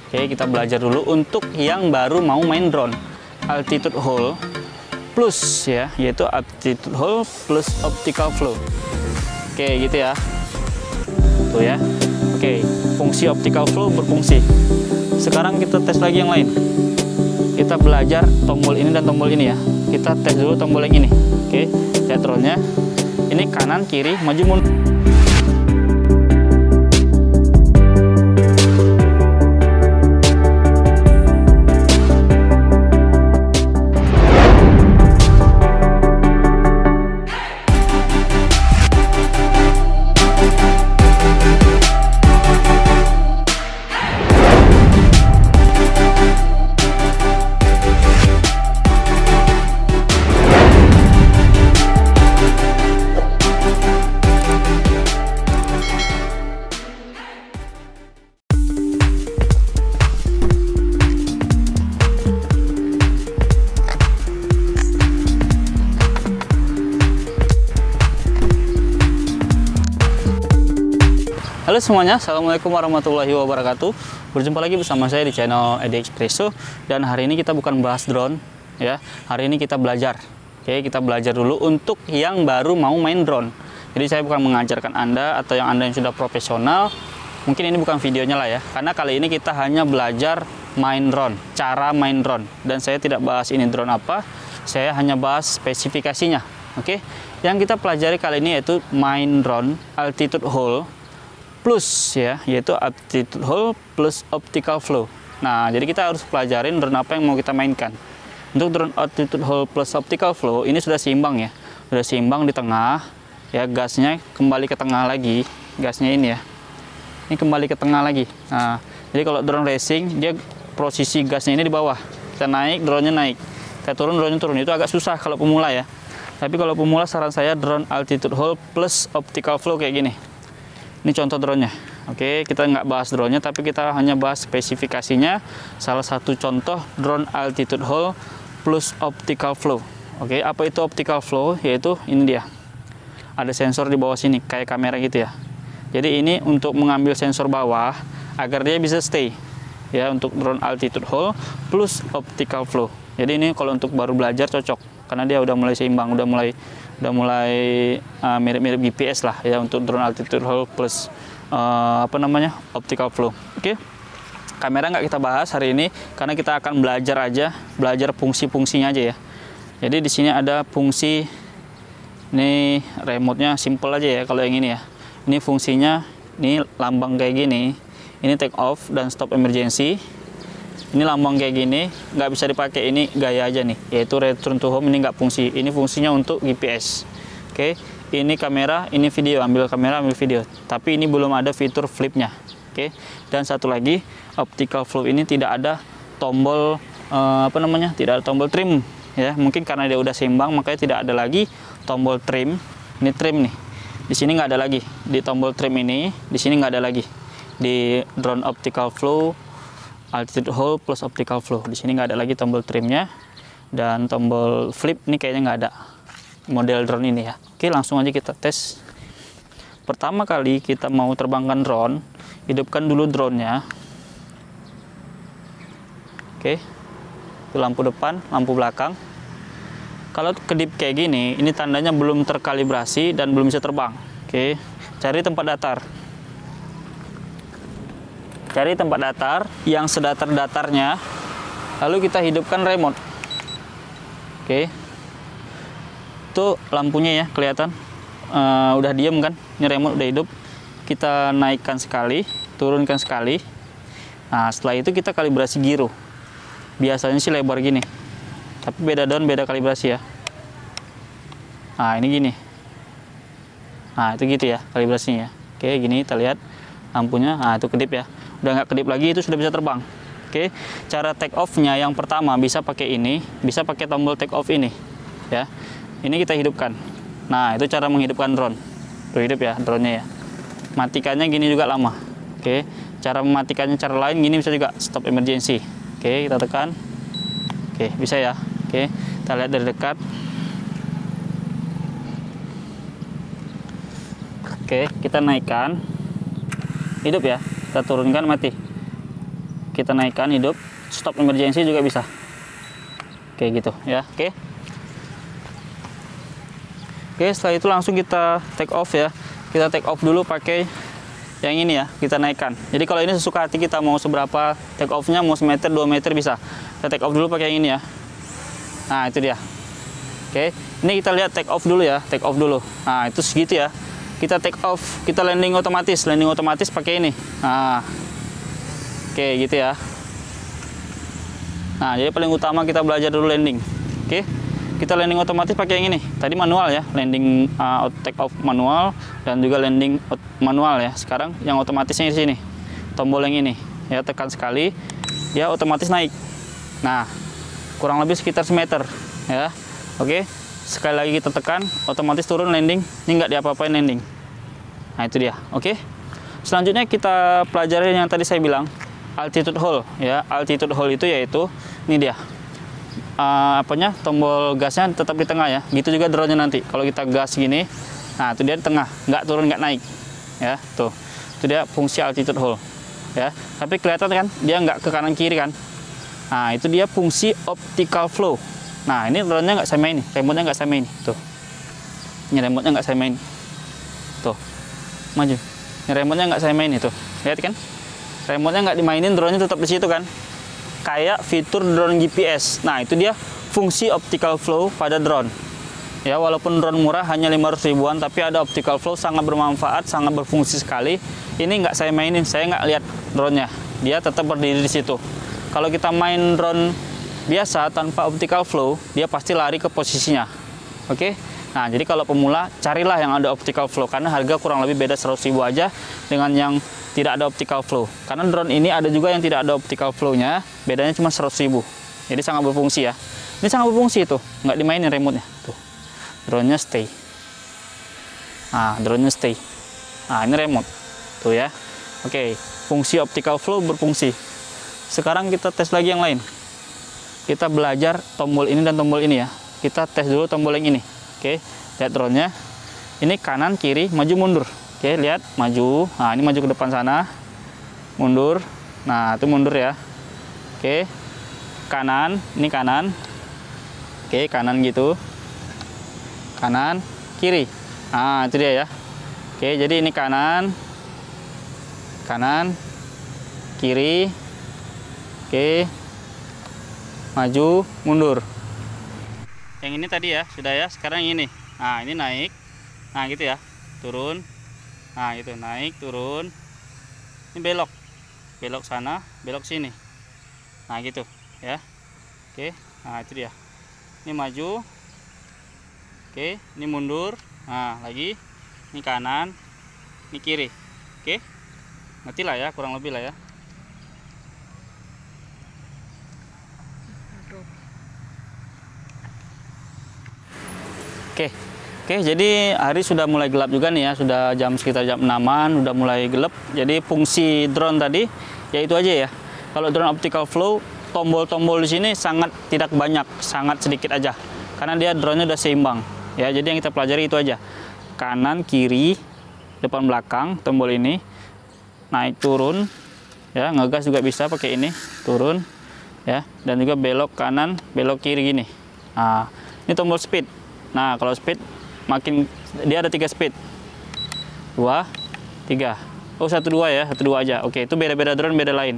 Oke, kita belajar dulu untuk yang baru mau main drone. Altitude hold plus ya, yaitu altitude hold plus optical flow. Oke, gitu ya. Tuh ya. Oke, fungsi optical flow berfungsi. Sekarang kita tes lagi yang lain. Kita belajar tombol ini dan tombol ini ya. Kita tes dulu tombol yang ini. Oke, lihat drone-nya. Ini kanan, kiri, maju mundur. Halo semuanya, assalamualaikum warahmatullahi wabarakatuh. Berjumpa lagi bersama saya di channel Edi Expresso. Dan hari ini kita bukan bahas drone ya. Hari ini kita belajar. Oke, kita belajar dulu untuk yang baru mau main drone. Jadi saya bukan mengajarkan Anda atau yang Anda yang sudah profesional. Mungkin ini bukan videonya lah ya. Karena kali ini kita hanya belajar main drone, cara main drone. Dan saya tidak bahas ini drone apa. Saya hanya bahas spesifikasinya. Oke. Yang kita pelajari kali ini yaitu main drone altitude hold plus ya, yaitu altitude hold plus optical flow. Nah, jadi kita harus pelajarin drone apa yang mau kita mainkan. Untuk drone altitude hold plus optical flow ini sudah seimbang ya, sudah seimbang di tengah ya, gasnya kembali ke tengah lagi, gasnya ini ya, ini kembali ke tengah lagi. Nah, jadi kalau drone racing dia posisi gasnya ini di bawah, kita naik, drone-nya naik, kita turun, drone-nya turun. Itu agak susah kalau pemula ya. Tapi kalau pemula saran saya drone altitude hold plus optical flow kayak gini. Ini contoh drone-nya. Oke, kita nggak bahas drone-nya, tapi kita hanya bahas spesifikasinya. Salah satu contoh drone altitude hold plus optical flow. Oke, apa itu optical flow? Yaitu ini dia. Ada sensor di bawah sini, kayak kamera gitu ya. Jadi ini untuk mengambil sensor bawah agar dia bisa stay. Ya, untuk drone altitude hold plus optical flow. Jadi ini kalau untuk baru belajar cocok, karena dia udah mulai seimbang, udah mulai mirip-mirip GPS lah ya untuk drone altitude hold plus optical flow. Oke. Kamera nggak kita bahas hari ini karena kita akan belajar fungsi-fungsinya aja ya. Jadi di sini ada fungsi, ini remote-nya simple aja ya kalau yang ini ya. Ini fungsinya, ini lambang kayak gini. Ini take off dan stop emergency. Ini lambang kayak gini, nggak bisa dipakai, ini gaya aja nih, yaitu return to home. Ini nggak fungsi, ini fungsinya untuk GPS. Oke, ini kamera, ini video, ambil kamera, ambil video. Tapi ini belum ada fitur flipnya. Oke, dan satu lagi, optical flow ini tidak ada tombol tidak ada tombol trim ya. Mungkin karena dia udah seimbang, makanya tidak ada lagi tombol trim. Ini trim nih, di sini nggak ada lagi. Di tombol trim ini, di sini nggak ada lagi. Di drone optical flow altitude hold plus optical flow, di sini nggak ada lagi tombol trimnya, dan tombol flip ini kayaknya nggak ada model drone ini ya. Oke, langsung aja kita tes. Pertama kali kita mau terbangkan drone, hidupkan dulu drone-nya. Oke, itu lampu depan, lampu belakang. Kalau kedip kayak gini, ini tandanya belum terkalibrasi dan belum bisa terbang. Oke, cari tempat datar. Cari tempat datar yang sedatar-datarnya, lalu kita hidupkan remote. Oke, itu lampunya ya kelihatan, udah diem kan, ini remote udah hidup. Kita naikkan sekali, turunkan sekali. Nah, setelah itu kita kalibrasi giro. Biasanya sih lebar gini, tapi beda down, beda kalibrasi ya. Nah, ini gini. Nah, itu gitu ya kalibrasinya. Oke, gini kita lihat lampunya. Nah, itu kedip ya. Udah nggak kedip lagi, itu sudah bisa terbang. Oke, cara take off-nya yang pertama bisa pakai ini, bisa pakai tombol take off ini ya. Ini kita hidupkan. Nah, itu cara menghidupkan drone. Tuh hidup ya drone-nya ya. Matikannya gini juga lama. Oke, cara mematikannya cara lain gini bisa juga, stop emergency. Oke, kita tekan. Oke, bisa ya. Oke, kita lihat dari dekat. Oke, kita naikkan. Hidup ya. Kita turunkan, mati. kita naikkan hidup, stop emergency juga bisa. Oke gitu ya. Oke, setelah itu langsung kita take off ya. Kita take off dulu pakai yang ini ya, kita naikkan. Jadi kalau ini sesuka hati kita mau seberapa take off-nya, mau semeter, 2 meter bisa. Kita take off dulu pakai yang ini ya. Nah, itu dia. Oke, ini kita lihat take off dulu ya, take off dulu. Nah, itu segitu ya. Kita take off, kita landing otomatis pakai ini. Nah, oke gitu ya. Nah, jadi paling utama kita belajar dulu landing. Oke, kita landing otomatis pakai yang ini. Tadi manual ya, landing take off manual dan juga landing manual ya. Sekarang yang otomatisnya di sini, tombol yang ini ya, tekan sekali, dia otomatis naik. Nah, kurang lebih sekitar semeter ya. Oke, sekali lagi kita tekan, otomatis turun landing. Ini nggak diapa-apain landing. Nah, itu dia. Oke, selanjutnya kita pelajari yang tadi saya bilang, altitude hold ya. Altitude hold itu yaitu ini dia, tombol gasnya tetap di tengah ya. Gitu juga drone-nya nanti. Kalau kita gas gini, nah itu dia di tengah, nggak turun nggak naik ya. Tuh, itu dia fungsi altitude hold ya. Tapi kelihatan kan dia nggak ke kanan kiri kan. Nah, itu dia fungsi optical flow. Nah, ini drone-nya nggak saya main nih, remote-nya nggak saya main nih. Tuh, ini remote-nya nggak saya main. Tuh, maju. Ini remote-nya nggak saya main itu. Lihat kan? Remote-nya nggak dimainin, drone-nya tetap di situ kan? Kayak fitur drone GPS. Nah, itu dia fungsi optical flow pada drone. Ya, walaupun drone murah hanya 500 ribuan, tapi ada optical flow, sangat bermanfaat, sangat berfungsi sekali. Ini nggak saya mainin, saya nggak lihat drone-nya. Dia tetap berdiri di situ. Kalau kita main drone biasa tanpa optical flow, dia pasti lari ke posisinya. Oke? Nah, jadi kalau pemula, carilah yang ada optical flow, karena harga kurang lebih beda 100 ribu aja dengan yang tidak ada optical flow. Karena drone ini ada juga yang tidak ada optical flow-nya, bedanya cuma 100 ribu. Jadi sangat berfungsi ya. Ini sangat berfungsi tuh, nggak dimainin remote-nya. Tuh, drone-nya stay. Nah, drone-nya stay. Nah, ini remote. Tuh ya. Oke, fungsi optical flow berfungsi. Sekarang kita tes lagi yang lain. Kita belajar tombol ini dan tombol ini ya. Kita tes dulu tombol yang ini. Oke, lihat drone-nya. Ini kanan, kiri, maju, mundur. Oke, lihat, maju. Nah, ini maju ke depan sana. Mundur. Nah, itu mundur ya. Oke. Kanan, ini kanan. Oke, kanan gitu. Kanan, kiri. Nah, itu dia ya. Oke, jadi ini kanan. Kanan, kiri. Oke. Maju, mundur. Yang ini tadi ya, sudah ya. Sekarang yang ini. Nah, ini naik. Nah, gitu ya. Turun. Nah, itu naik, turun. Ini belok. Belok sana, belok sini. Nah, gitu ya. Oke. Nah, itu dia. Ini maju. Oke, ini mundur. Nah, lagi. Ini kanan. Ini kiri. Oke. Ngerti lah ya, kurang lebih lah ya. Oke, jadi hari sudah mulai gelap juga nih ya, sudah sekitar jam 6-an, udah mulai gelap. Jadi fungsi drone tadi ya itu aja ya. Kalau drone optical flow, tombol-tombol di sini sangat tidak banyak, sangat sedikit aja. Karena dia drone-nya udah seimbang. Ya, jadi yang kita pelajari itu aja. Kanan, kiri, depan, belakang, tombol ini. Naik, turun. Ya, ngegas juga bisa pakai ini, turun. Ya, dan juga belok kanan, belok kiri gini. Nah, ini tombol speed. Nah, kalau speed makin dia ada 3 speed. 2, 3. Oh, 1 2 ya, 1 2 aja. Oke, itu beda-beda drone, beda lain.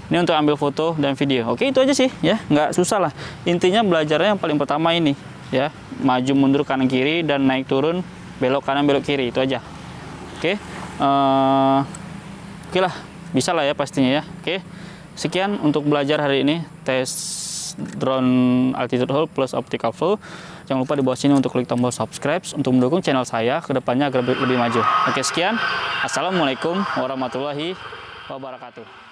Ini untuk ambil foto dan video. Oke, itu aja sih ya, nggak susah lah. Intinya belajarnya yang paling pertama ini ya, maju mundur kanan kiri dan naik turun, belok kanan belok kiri, itu aja. Oke. Oke lah, bisa lah ya pastinya ya. Oke. Sekian untuk belajar hari ini, tes drone altitude hold plus optical flow. Jangan lupa di bawah sini untuk klik tombol subscribe untuk mendukung channel saya ke depannya agar lebih maju. Oke, sekian. Assalamualaikum warahmatullahi wabarakatuh.